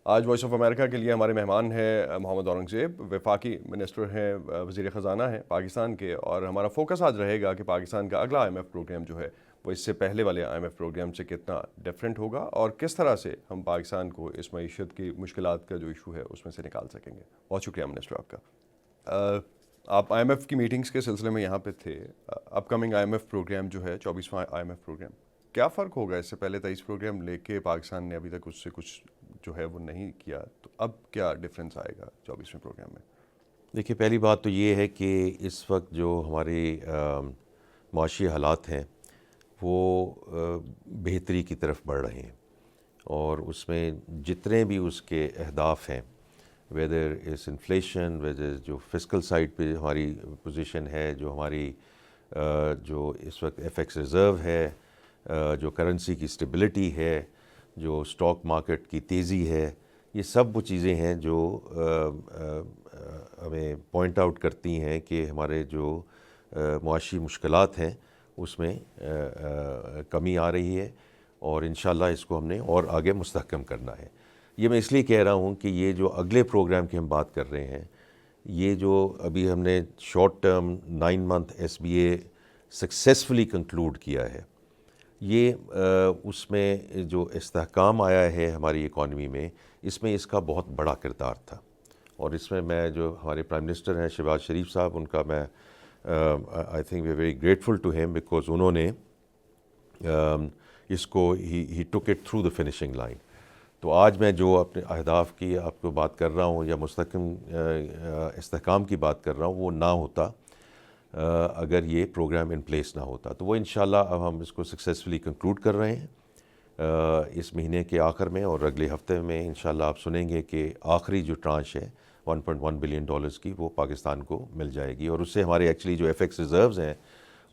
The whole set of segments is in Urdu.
آج وائس آف امریکہ کے لیے ہمارے مہمان ہیں محمد اورنگزیب، وفاقی منسٹر ہیں، وزیر خزانہ ہیں پاکستان کے، اور ہمارا فوکس آج رہے گا کہ پاکستان کا اگلا IMF پروگرام جو ہے وہ اس سے پہلے والے IMF پروگرام سے کتنا ڈفرینٹ ہوگا اور کس طرح سے ہم پاکستان کو اس معیشت کی مشکلات کا جو ایشو ہے اس میں سے نکال سکیں گے۔ بہت شکریہ منسٹر آپ کا۔ آپ IMF کی میٹنگز کے سلسلے میں یہاں پہ تھے۔ اپ کمنگ IMF پروگرام جو ہے 24واں IMF پروگرام، کیا فرق ہوگا اس سے پہلے 23 پروگرام لے کے پاکستان نے ابھی تک اس سے کچھ جو ہے وہ نہیں کیا، تو اب کیا ڈفرینس آئے گا 24ویں پروگرام میں؟ دیکھیے، پہلی بات تو یہ ہے کہ اس وقت جو ہمارے معاشی حالات ہیں وہ بہتری کی طرف بڑھ رہے ہیں، اور اس میں جتنے بھی اس کے اہداف ہیں، ویدر از انفلیشن، ویدر جو فسکل سائڈ پہ ہماری پوزیشن ہے، جو ہماری جو اس وقت FX ریزرو ہے، جو کرنسی کی اسٹیبلٹی ہے، جو اسٹاک مارکیٹ کی تیزی ہے، یہ سب وہ چیزیں ہیں جو ہمیں پوائنٹ آؤٹ کرتی ہیں کہ ہمارے جو معاشی مشکلات ہیں اس میں کمی آ رہی ہے، اور انشاءاللہ اس کو ہم نے اور آگے مستحکم کرنا ہے۔ یہ میں اس لیے کہہ رہا ہوں کہ یہ جو اگلے پروگرام کی ہم بات کر رہے ہیں، یہ جو ابھی ہم نے short term 9 month SBA successfully conclude کیا ہے، یہ اس میں جو استحکام آیا ہے ہماری اکانومی میں، اس میں اس کا بہت بڑا کردار تھا، اور اس میں جو ہمارے پرائم منسٹر ہیں شہباز شریف صاحب، ان کا میں I think we are very grateful to him, because انہوں نے اس کو ہی tick it through the finishing line. تو آج میں جو اپنے اہداف کی آپ کو بات کر رہا ہوں یا مستحکم استحکام کی بات کر رہا ہوں، وہ نہ ہوتا اگر یہ پروگرام ان پلیس نہ ہوتا، تو وہ انشاءاللہ اب ہم اس کو سکسیسفلی کنکلوڈ کر رہے ہیں اس مہینے کے آخر میں، اور اگلے ہفتے میں انشاءاللہ آپ سنیں گے کہ آخری جو ٹرانش ہے $1.1 بلین کی وہ پاکستان کو مل جائے گی، اور اس سے ہمارے ایکچولی جو FX ریزروز ہیں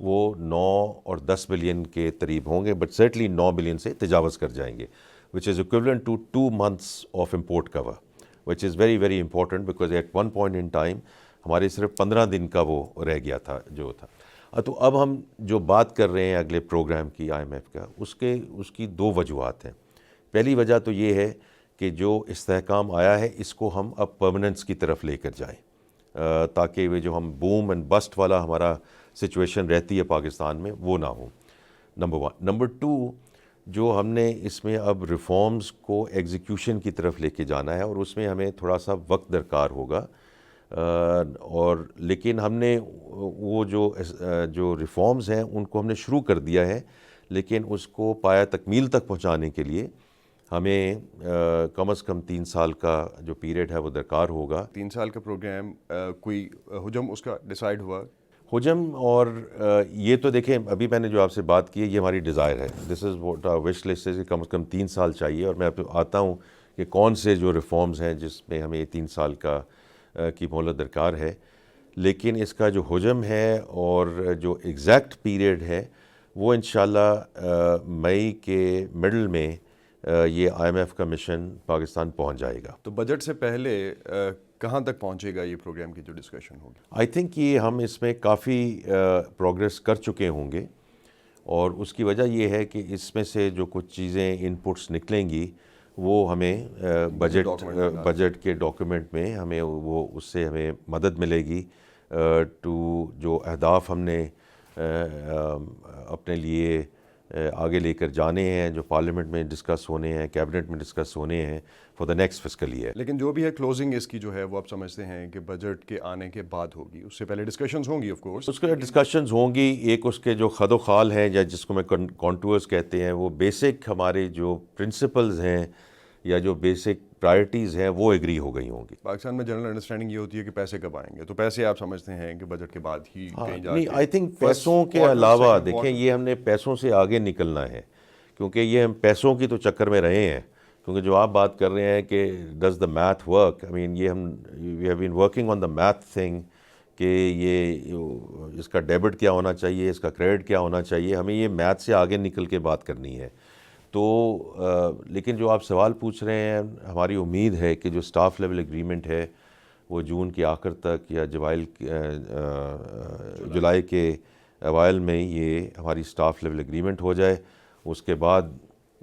وہ 9 اور 10 بلین کے قریب ہوں گے، بٹ سرٹنلی 9 بلین سے تجاوز کر جائیں گے، which is equivalent to 2 months of import cover, which is very very important because at one point in time ہمارے صرف 15 دن کا وہ رہ گیا تھا جو تھا۔ تو اب ہم جو بات کر رہے ہیں اگلے پروگرام کی IMF کا، اس کی 2 وجوہات ہیں۔ پہلی وجہ تو یہ ہے کہ جو استحکام آیا ہے اس کو ہم اب پرماننس کی طرف لے کر جائیں، تاکہ وہ جو ہم بوم اینڈ بسٹ والا ہمارا سچویشن رہتی ہے پاکستان میں وہ نہ ہو، نمبر 1۔ نمبر 2، جو ہم نے اس میں اب ریفارمز کو ایگزیکیوشن کی طرف لے کے جانا ہے، اور اس میں ہمیں تھوڑا سا وقت درکار ہوگا، اور لیکن ہم نے وہ جو ریفارمز ہیں ان کو ہم نے شروع کر دیا ہے، لیکن اس کو پایہ تکمیل تک پہنچانے کے لیے ہمیں کم از کم 3 سال کا جو پیریڈ ہے وہ درکار ہوگا۔ 3 سال کا پروگرام، کوئی حجم اس کا ڈیسائیڈ ہوا؟ حجم اور یہ تو دیکھیں، ابھی میں نے جو آپ سے بات کی ہے یہ ہماری ڈیزائر ہے، دس از واٹ وش لسٹ ہے، کم از کم 3 سال چاہیے، اور میں آتا ہوں کہ کون سے جو ریفارمز ہیں جس میں ہمیں 3 سال کی مہلت درکار ہے، لیکن اس کا جو حجم ہے اور جو ایگزیکٹ پیریڈ ہے وہ انشاءاللہ مئی کے مڈل میں یہ IMF کا مشن پاکستان پہنچ جائے گا۔ تو بجٹ سے پہلے کہاں تک پہنچے گا یہ پروگرام کی جو ڈسکشن ہوگی؟ آئی تھنک یہ ہم اس میں کافی پروگریس کر چکے ہوں گے، اور اس کی وجہ یہ ہے کہ اس میں سے جو کچھ چیزیں ان پٹس نکلیں گی وہ ہمیں بجٹ کے ڈاکیومنٹ میں ہمیں وہ اس سے ہمیں مدد ملے گی ٹو جو اہداف ہم نے اپنے لیے آگے لے کر جانے ہیں، جو پارلیمنٹ میں ڈسکس ہونے ہیں، کیبنٹ میں ڈسکس ہونے ہیں for the next fiscal year. لیکن جو بھی ہے کلوزنگ اس کی جو ہے وہ آپ سمجھتے ہیں کہ بجٹ کے آنے کے بعد ہوگی، اس سے پہلے ڈسکشنز ہوں گی آف کورس؟ اس کے ڈسکشنز ہوں گی، ایک اس کے جو خد و خال ہیں یا جس کو میں کانٹورز کہتے ہیں، وہ بیسک ہمارے جو پرنسپلز ہیں یا جو بیسک پرائرٹیز ہیں وہ ایگری ہو گئی ہوں گی۔ پاکستان میں جنرل انڈرسٹینڈنگ یہ ہوتی ہے کہ پیسے کب آئیں گے، تو پیسے آپ سمجھتے ہیں کہ بجٹ کے بعد ہی کہیں جا نہیں، کے؟ آئی تھنک پیسوں کے علاوہ دیکھیں یہ ہم نے پیسوں سے آگے نکلنا ہے، کیونکہ یہ ہم پیسوں کی تو چکر میں رہے ہیں، کیونکہ جو آپ بات کر رہے ہیں کہ does the math work, I mean یہ ہم we have been working on the math thing کہ یہ اس کا ڈیبٹ کیا ہونا چاہیے، اس کا کریڈٹ کیا ہونا چاہیے، ہمیں یہ میتھ سے آگے نکل کے بات کرنی ہے۔ تو لیکن جو آپ سوال پوچھ رہے ہیں، ہماری امید ہے کہ جو اسٹاف لیول ایگریمنٹ ہے وہ جون کے آخر تک یا جولائی کے اوائل میں یہ ہماری اسٹاف لیول ایگریمنٹ ہو جائے، اس کے بعد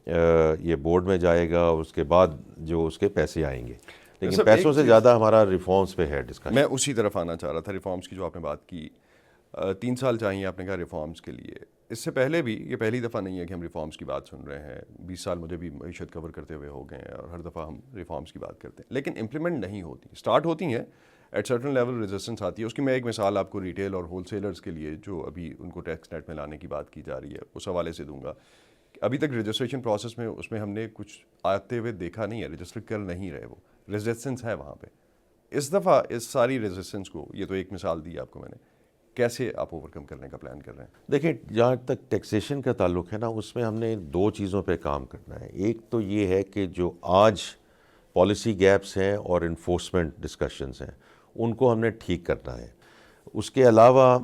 یہ بورڈ میں جائے گا، اس کے بعد جو اس کے پیسے آئیں گے، لیکن سر، پیسوں ایک سے زیادہ ہمارا ریفارمس پہ ہے ڈسکشن. میں اسی طرف آنا چاہ رہا تھا، ریفارمس کی جو آپ نے بات کی. 3 سال چاہیے آپ نے کہا ریفارمس کے لیے. اس سے پہلے بھی یہ پہلی دفعہ نہیں ہے کہ ہم ریفارمس کی بات سن رہے ہیں. 20 سال مجھے بھی معیشت کور کرتے ہوئے ہو گئے ہیں اور ہر دفعہ ہم ریفارمس کی بات کرتے ہیں، لیکن امپلیمنٹ نہیں ہوتی. اسٹارٹ ہوتی ہیں، ایٹ سرٹن لیول ریزسٹنس آتی ہے. اس کی میں ایک مثال آپ کو ریٹیل اور ہول سیلرز کے لیے جو ابھی ان کو ٹیکس نیٹ میں لانے کی بات کی جا رہی ہے اس حوالے سے دوں گا. ابھی تک رجسٹریشن پروسیس میں اس میں ہم نے کچھ آتے ہوئے دیکھا نہیں ہے، رجسٹر کر نہیں رہے، وہ ریزسٹنس ہے وہاں پہ. اس دفعہ اس ساری ریزسٹنس کو، یہ تو ایک مثال دی آپ کو میں نے، کیسے آپ اوور کم کرنے کا پلان کر رہے ہیں؟ دیکھیں، جہاں تک ٹیکسیشن کا تعلق ہے نا، اس میں ہم نے 2 چیزوں پہ کام کرنا ہے. ایک تو یہ ہے کہ جو آج پالیسی گیپس ہیں اور انفورسمنٹ ڈسکشنز ہیں ان کو ہم نے ٹھیک کرنا ہے. اس کے علاوہ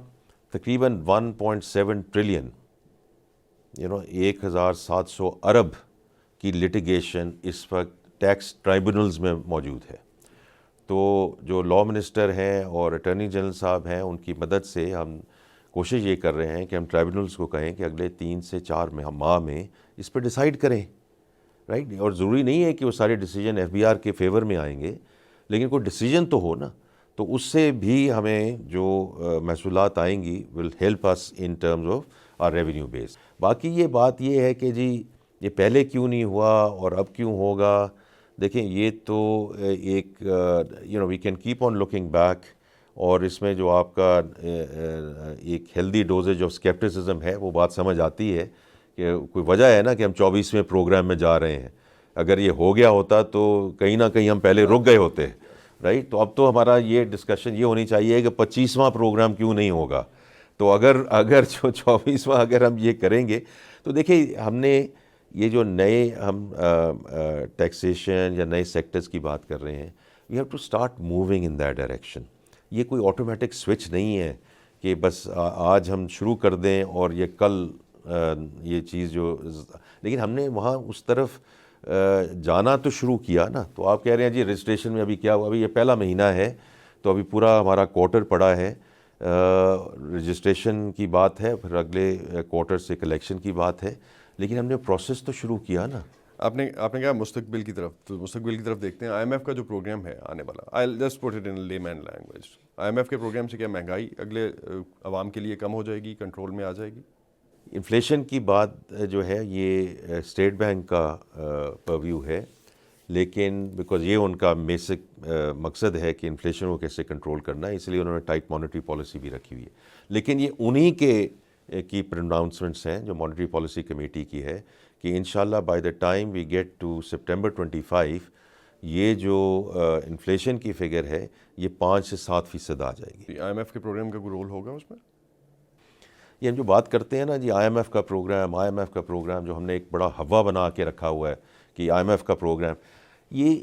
تقریباً 1.7 ٹریلین 1700 ارب کی لٹیگیشن اس وقت ٹیکس ٹرائبونلز میں موجود ہے. تو جو لا منسٹر ہیں اور اٹارنی جنرل صاحب ہیں، ان کی مدد سے ہم کوشش یہ کر رہے ہیں کہ ہم ٹرائبونلز کو کہیں کہ اگلے 3 سے 4 ماہ میں اس پہ ڈیسائیڈ کریں، رائٹ. اور ضروری نہیں ہے کہ وہ سارے ڈیسیجن ایف بی آر کے فیور میں آئیں گے، لیکن کوئی ڈیسیجن تو ہو نا. تو اس سے بھی ہمیں جو محصولات آئیں گی will help us in terms of our revenue base. باقی یہ بات یہ ہے کہ جی یہ پہلے کیوں نہیں ہوا اور اب کیوں ہوگا. دیکھیں، یہ تو ایک we can keep on looking back, اور اس میں جو آپ کا ایک ہیلدی ڈوزیج آف اسکیپٹسزم ہے وہ بات سمجھ آتی ہے کہ کوئی وجہ ہے نا کہ ہم 24ویں پروگرام میں جا رہے ہیں. اگر یہ ہو گیا ہوتا تو کہیں نہ کہیں ہم پہلے رک گئے ہوتے، رائٹ. تو اب تو ہمارا یہ ڈسکشن یہ ہونی چاہیے کہ 25واں پروگرام کیوں نہیں ہوگا. تو اگر جو 24واں اگر ہم یہ کریں گے تو دیکھیں، ہم نے یہ جو نئے ہم ٹیکسیشن یا نئے سیکٹرز کی بات کر رہے ہیں، we have to start moving in that direction. یہ کوئی آٹومیٹک سوئچ نہیں ہے کہ بس آج ہم شروع کر دیں اور یہ کل یہ چیز جو، لیکن ہم نے وہاں اس طرف جانا تو شروع کیا نا. تو آپ کہہ رہے ہیں جی رجسٹریشن میں ابھی کیا ہوا؟ ابھی یہ پہلا مہینہ ہے، تو ابھی پورا ہمارا کوارٹر پڑا ہے. رجسٹریشن کی بات ہے، پھر اگلے کوارٹر سے کلیکشن کی بات ہے، لیکن ہم نے پروسیس تو شروع کیا نا. آپ نے کہا مستقبل کی طرف، تو مستقبل کی طرف دیکھتے ہیں. آئی ایم ایف کا جو پروگرام ہے آنے والا، I just put it in لے مین لینگویج، آئی ایم ایف کے پروگرام سے کیا مہنگائی اگلے عوام کے لیے کم ہو جائے گی، کنٹرول میں آ جائے گی؟ انفلیشن کی بات جو ہے یہ اسٹیٹ بینک کا پرویو ہے، لیکن بیکاز یہ ان کا بیسک مقصد ہے کہ انفلیشن کو کیسے کنٹرول کرنا ہے، اس لیے انہوں نے ٹائٹ مانیٹری پالیسی بھی رکھی ہوئی ہے. لیکن یہ انہی کی پروناؤنسمنٹس ہیں جو مانیٹری پالیسی کمیٹی کی ہے کہ انشاءاللہ by the time we get to September 25 یہ جو انفلیشن کی فگر ہے یہ 5 سے 7% آ جائے گی. آئی ایم ایف کے پروگرام کا کوئی رول ہوگا اس میں؟ یہ ہم جو بات کرتے ہیں نا جی آئی ایم ایف کا پروگرام جو ہم نے ایک بڑا ہوا بنا کے رکھا ہوا ہے کہ آئی ایم ایف کا پروگرام، یہ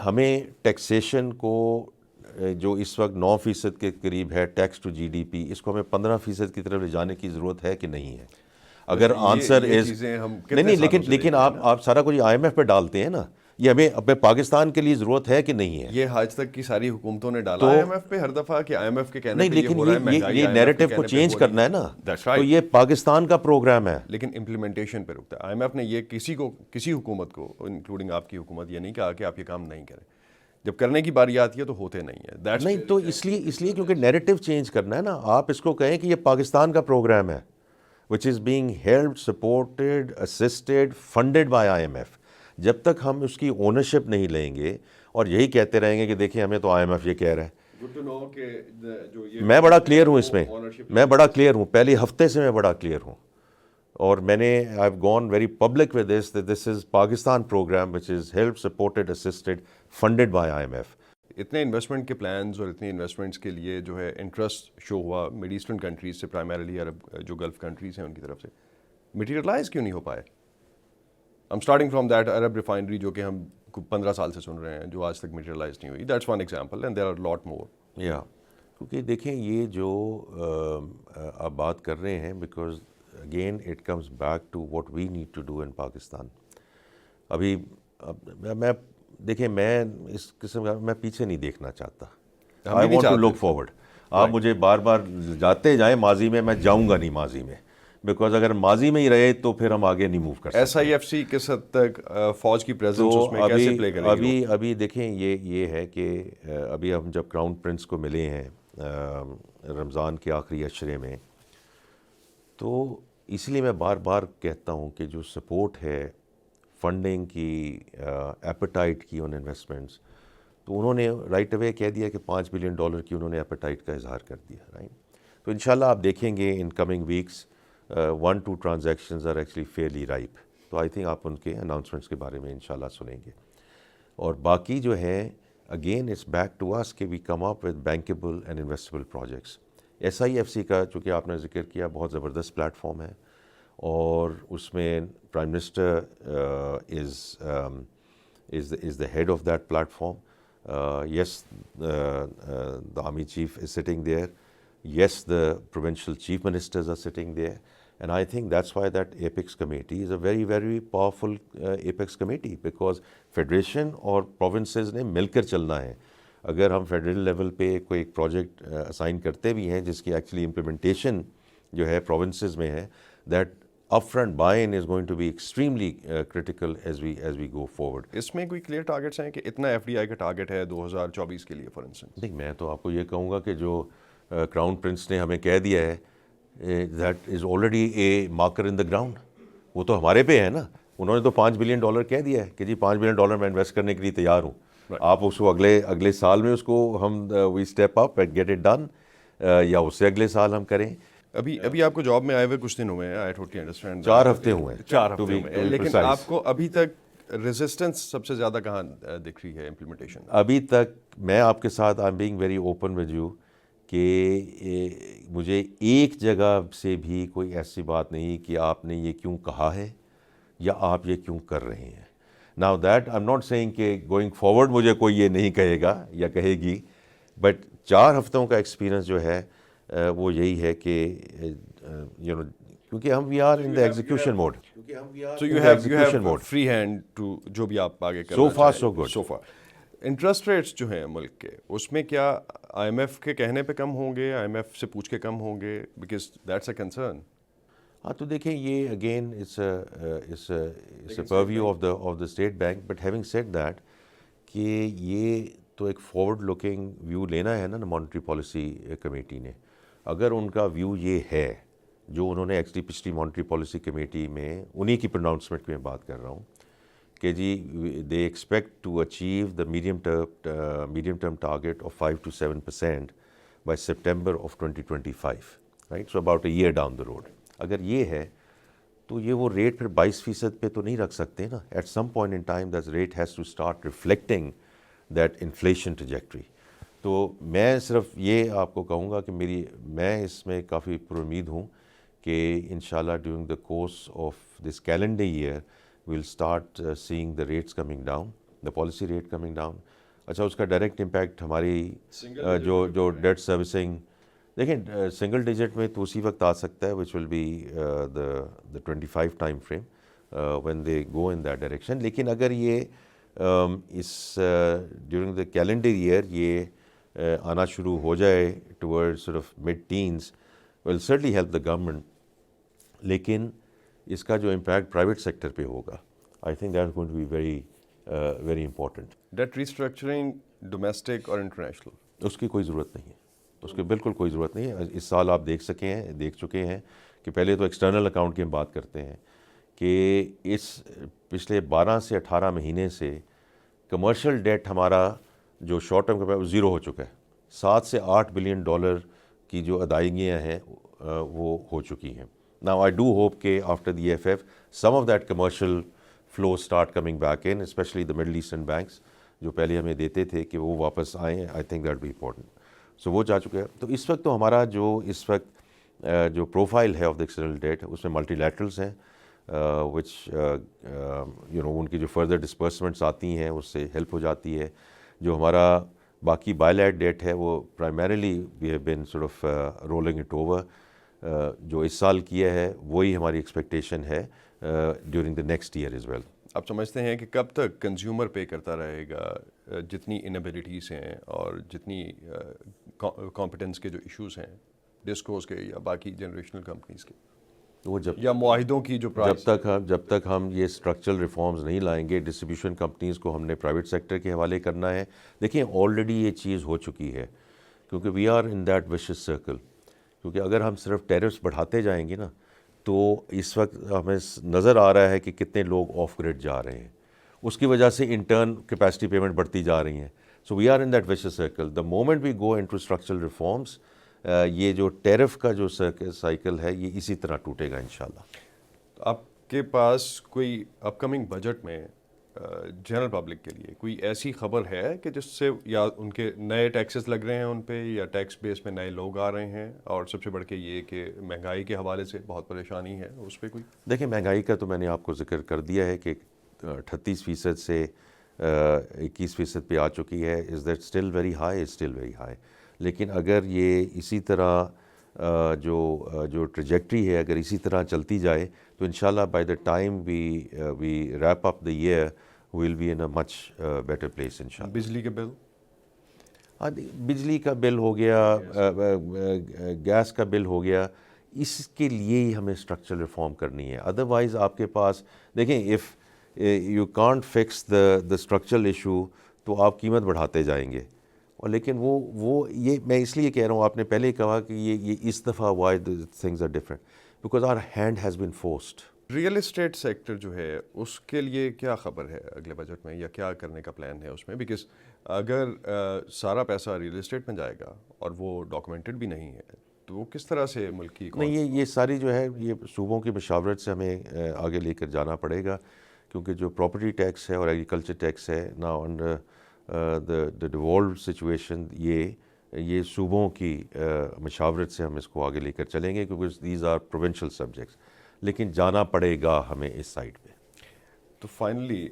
ہمیں ٹیکسیشن کو جو اس وقت 9% کے قریب ہے tax to G D P, اس کو ہمیں 15% کی طرف لے جانے کی ضرورت ہے کہ نہیں ہے؟ اگر آنسر از نہیں، لیکن آپ سارا کچھ آئی ایم ایف پہ ڈالتے ہیں نا، یہ ہمیں اپنے پاکستان کے لیے ضرورت ہے کہ نہیں ہے؟ یہ آج تک کی ساری حکومتوں نے ڈالا آئی ایم ایف پہ ہر دفعہ کہ آئی ایم ایف کے کہنے نہیں، لیکن یہ نیریٹو کو چینج کرنا ہے نا. تو یہ پاکستان کا پروگرام ہے، لیکن امپلیمنٹیشن پہ رکتا ہے. آئی ایم ایف نے یہ کسی حکومت کو انکلوڈنگ آپ کی حکومت یہ نہیں کہا کہ آپ یہ کام نہیں کریں. جب کرنے کی باری آتی ہے تو ہوتے نہیں ہیں. نہیں تو اس لیے کیونکہ نیریٹو چینج کرنا ہے نا. آپ اس کو کہیں کہ یہ پاکستان کا پروگرام ہے which is being held, supported, assisted, funded by IMF. جب تک ہم اس کی اونرشپ نہیں لیں گے اور یہی کہتے رہیں گے کہ دیکھیں ہمیں تو آئی ایم ایف یہ کہہ رہا ہے. میں بڑا کلیئر ہوں اس میں، پہلے ہفتے سے میں بڑا کلیئر ہوں، اور میں نے I've gone very public with this that this is Pakistan program which is held, supported, assisted, funded by IMF. اتنے انویسٹمنٹ کے پلانز اور اتنی انویسٹمنٹس کے لیے جو ہے انٹرسٹ شو ہوا مڈ ایسٹرن کنٹریز سے، پرائمریلی عرب جو گلف کنٹریز ہیں ان کی طرف سے، مٹیریلائز کیوں نہیں ہو پائے؟ ہم starting from that Arab refinery جو کہ ہم 15 سال سے سن رہے ہیں جو آج تک مٹیریلائز نہیں ہوئی. That's one example and there are lot more. کیونکہ دیکھیں یہ جو آپ بات کر رہے ہیں، because again it comes back to what we need to do in Pakistan. ابھی دیکھیں میں اس قسم کا میں پیچھے نہیں دیکھنا چاہتا. I want to look forward. آپ مجھے بار بار جاتے جائیں ماضی میں جاؤں گا نہیں ماضی میں. بیکاز اگر ماضی میں ہی رہے تو پھر ہم آگے نہیں موو کر سکتے. SIFC کس حد تک فوج کی پریزنس اس میں کیسے پلے کرے گی؟ ابھی دیکھیں یہ ہے کہ ابھی ہم جب کراؤن پرنس کو ملے ہیں رمضان کے آخری عشرے میں، تو اس لیے میں بار بار کہتا ہوں کہ جو سپورٹ ہے فنڈنگ کی، ایپیٹائٹ کی آن انویسٹمنٹس، تو انہوں نے رائٹ اوے کہہ دیا کہ $5 بلین کی انہوں نے ایپیٹائٹ کا اظہار کر دیا، رائٹ. تو انشاءاللہ آپ دیکھیں گے in coming weeks 1-2 transactions are actually fairly ripe. تو آئی تھنک آپ ان کے اناؤنسمنٹس کے بارے میں انشاءاللہ سنیں گے. اور باقی جو ہے اگین اٹس بیک ٹو اس کہ we come up with bankable and investable projects. SIFC کا چونکہ آپ نے ذکر کیا بہت زبردست پلیٹ فارم ہے، اور اس میں prime minister is the head of that platform. Yes the army chief is sitting there. Yes, the provincial chief ministers are sitting there. And I think that's why that Apex committee is a very, very powerful Apex committee, because federation اور provinces نے مل کر چلنا ہے. اگر ہم فیڈرل لیول پہ کوئی ایک پروجیکٹ اسائن کرتے بھی ہیں جس کی ایکچولی امپلیمنٹیشن جو ہے پروونسز میں ہے، that up front buy in is going to be extremely critical as we go forward. اس میں کوئی کلیئر ٹارگیٹس ہیں کہ اتنا FDI کا ٹارگیٹ ہے 2024 کے لیے فار انسٹنس؟ نہیں، میں تو آپ کو یہ کہوں گا کہ جو کراؤن پرنس نے ہمیں کہہ دیا ہے that is already a marker in the ground. وہ تو ہمارے پہ ہے نا. انہوں نے تو $5 بلین کہہ دیا ہے کہ جی $5 بلین میں انویسٹ کرنے کے لیے تیار ہوں. آپ اس کو اگلے سال میں اس کو ہم we step up and get it done, یا اس سے اگلے سال ہم کریں. ابھی آپ کو جاب میں آئے ہوئے کچھ دن ہوئے ہیں، آئی ٹوٹلی انڈرسٹینڈ. 4 ہفتے ہوئے ہیں. 4 ہفتے ہوئے ہیں، لیکن آپ کو ابھی تک ریزسٹنس سب سے زیادہ کہاں دکھ رہی ہے امپلیمنٹیشن؟ ابھی تک میں آپ کے ساتھ I am being very open with you کہ مجھے ایک جگہ سے بھی کوئی ایسی بات نہیں کہ آپ نے یہ کیوں کہا ہے یا آپ یہ کیوں کر رہے ہیں. Now that I'm not saying کہ going forward مجھے کوئی یہ نہیں کہے گا یا کہے گی، بٹ 4 ہفتوں کا ایکسپیرئنس جو ہے وہ یہی ہے کہ کیونکہ ہم we are in the execution mode. So you have free hand to جو بھی آپ آگے کرنا So far so good. So far. Interest rates جو ہیں ملک کے، اس میں کیا IMF کے کہنے پہ کم ہوں گے، IMF سے پوچھ کے کم ہوں گے؟ Because that's a concern. ہاں تو دیکھیں یہ again it's a preview of the State Bank. But having said that کہ یہ تو ایک فارورڈ لکنگ ویو لینا ہے نا مانیٹری پالیسی کمیٹی نے. اگر ان کا ویو یہ ہے جو انہوں نے ایکچولی پچھلی مانیٹری پالیسی کمیٹی میں انہی کی پروناؤنسمنٹ کی میں بات کر رہا ہوں کہ جی they expect to achieve the medium term target of 5 to 7% by September of 2025، right. So about a year down the road. اگر یہ ہے تو یہ وہ ریٹ پھر 22% پہ تو نہیں رکھ سکتے نا. At some point in time that rate has to start reflecting that inflation trajectory. تو میں صرف یہ آپ کو کہوں گا کہ میں اس میں کافی پر امید ہوں کہ انشاءاللہ during the course of this calendar year we'll start seeing the rates coming down, the policy rate coming down. اچھا اس کا ڈائریکٹ امپیکٹ ہماری جو ڈیٹ سروسنگ، دیکھیں سنگل ڈیجٹ میں تو اسی وقت آ سکتا ہے which will be the 25 time frame when they go in that direction. لیکن اگر یہ اس ڈیورنگ دا کیلنڈر ایئر یہ آنا شروع ہو جائے towards sort of mid-teens, will certainly help the government. لیکن اس کا جو امپیکٹ پرائیویٹ سیکٹر پہ ہوگا I think that is going to be very important. Debt restructuring domestic اور انٹرنیشنل، اس کی کوئی ضرورت نہیں ہے، اس کی بالکل کوئی ضرورت نہیں ہے. اس سال آپ دیکھ چکے ہیں کہ پہلے تو ایکسٹرنل اکاؤنٹ کی ہم بات کرتے ہیں کہ اس پچھلے 12 سے 18 مہینے سے کمرشل ڈیٹ ہمارا جو شارٹ ٹرم کا وہ زیرو ہو چکا ہے. 7 سے 8 بلین ڈالر کی جو ادائیگیاں ہیں وہ ہو چکی ہیں. Now I do hope کہ after the EFF some of that commercial flow start coming back in, especially the Middle Eastern banks جو پہلے ہمیں دیتے تھے کہ وہ واپس آئیں. I think that will be important. So وہ جا چکا ہے. تو اس وقت تو ہمارا جو اس وقت جو پروفائل ہے آف دا ایکسٹرنل ڈیٹ اس میں ملٹی لیٹرلس ہیں which ان کی جو فردر ڈسپرسمنٹس آتی ہیں اس سے ہیلپ ہو جاتی ہے. جو ہمارا باقی بائیلیٹ ڈیٹ ہے وہ primarily we have been sort of rolling it over. جو اس سال کیا ہے وہی ہماری ایکسپیکٹیشن ہے during the next year as well. آپ سمجھتے ہیں کہ کب تک کنزیومر پے کرتا رہے گا جتنی انیبلٹیز ہیں اور جتنی کمپٹنس کے جو ایشوز ہیں ڈسکوز کے یا باقی جنریشنل کمپنیز کے؟ وہ یا معاہدوں کی جو پرائس جب تک ہم یہ اسٹرکچرل ریفارمز نہیں لائیں گے، ڈسٹریبیوشن کمپنیز کو ہم نے پرائیویٹ سیکٹر کے حوالے کرنا ہے. دیکھیں آلریڈی یہ چیز ہو چکی ہے، کیونکہ we are in that vicious circle. کیونکہ اگر ہم صرف ٹیرفس بڑھاتے جائیں گے نا، تو اس وقت ہمیں نظر آ رہا ہے کہ کتنے لوگ آف گریڈ جا رہے ہیں، اس کی وجہ سے انٹرن کیپیسٹی پیمنٹ بڑھتی جا رہی ہیں. So we are in that vicious circle. The moment we go into structural reforms, یہ جو ٹیرف کا جو سائیکل ہے یہ اسی طرح ٹوٹے گا انشاءاللہ. آپ کے پاس کوئی اپ کمنگ بجٹ میں جنرل پبلک کے لیے کوئی ایسی خبر ہے کہ جس سے یا ان کے نئے ٹیکسز لگ رہے ہیں ان پہ، یا ٹیکس بیس میں نئے لوگ آ رہے ہیں، اور سب سے بڑھ کے یہ کہ مہنگائی کے حوالے سے بہت پریشانی ہے اس پہ کوئی؟ دیکھیں مہنگائی کا تو میں نے آپ کو ذکر کر دیا ہے کہ 38% سے 21% پہ آ چکی ہے. Is that still very high? Still very high. لیکن اگر یہ اسی طرح جو ٹریجیکٹری ہے اگر اسی طرح چلتی جائے تو انشاءاللہ by the time we wrap up the year we'll be in a much better place انشاءاللہ. بجلی کے بل؟ ہاں بجلی کا بل ہو گیا، گیس کا بل ہو گیا، اس کے لیے ہی ہمیں اسٹرکچرل ریفارم کرنی ہے. ادروائز آپ کے پاس دیکھیں if you can't fix the structural issue تو آپ قیمت بڑھاتے جائیں گے. اور لیکن وہ یہ میں اس لیے کہہ رہا ہوں، آپ نے پہلے ہی کہا کہ یہ اس دفعہ why things are different because our hand has been forced. Real estate sector جو ہے اس کے لیے کیا خبر ہے اگلے بجٹ میں، یا کیا کرنے کا پلان ہے اس میں؟ بیکاز اگر سارا پیسہ ریئل اسٹیٹ میں جائے گا اور وہ ڈاکومنٹڈ بھی نہیں ہے تو وہ کس طرح سے ملک کی نہیں، یہ ساری جو ہے یہ صوبوں کی مشاورت سے ہمیں آگے لے کر جانا پڑے گا. کیونکہ جو پراپرٹی ٹیکس ہے اور ایگریکلچر ٹیکس ہے نا انڈر دا ڈیوالوڈ سچویشن، یہ صوبوں کی مشاورت سے ہم اس کو آگے لے کر چلیں گے، کیونکہ دیز آر پروونشل سبجیکٹس. لیکن جانا پڑے گا ہمیں اس سائٹ پہ. تو فائنلی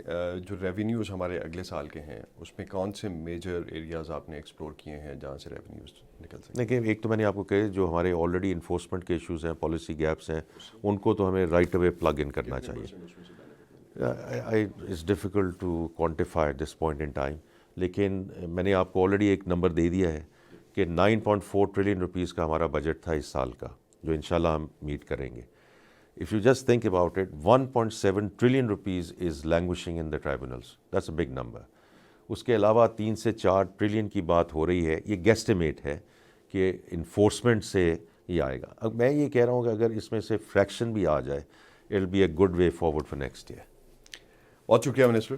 جو ریونیوز ہمارے اگلے سال کے ہیں اس میں کون سے میجر ایریاز آپ نے ایکسپلور کیے ہیں جہاں سے ریونیوز نکل سکتے؟ دیکھیں ایک تو میں نے آپ کو کہا جو ہمارے آلریڈی انفورسمنٹ کے ایشوز ہیں، پالیسی گیپس ہیں، ان کو تو ہمیں رائٹ اوے پلگ ان کرنا چاہیے. It's difficult to quantify at this point in time, لیکن میں نے آپ کو آلریڈی ایک نمبر دے دیا ہے کہ 9.4 ٹریلین روپیز کا ہمارا بجٹ تھا اس سال کا، جو انشاءاللہ ہم میٹ کریں گے. If you just think about it, 1.7 trillion rupees is languishing in the tribunals. That's a big number. اس کے علاوہ 3 سے 4 ٹریلین کی بات ہو رہی ہے. یہ گیسٹیمیٹ ہے کہ انفورسمنٹ سے یہ آئے گا. اب میں یہ کہہ رہا ہوں کہ اگر اس میں سے فریکشن بھی آ جائے، it will be a good way forward for next year. بہت شکریہ منسٹر.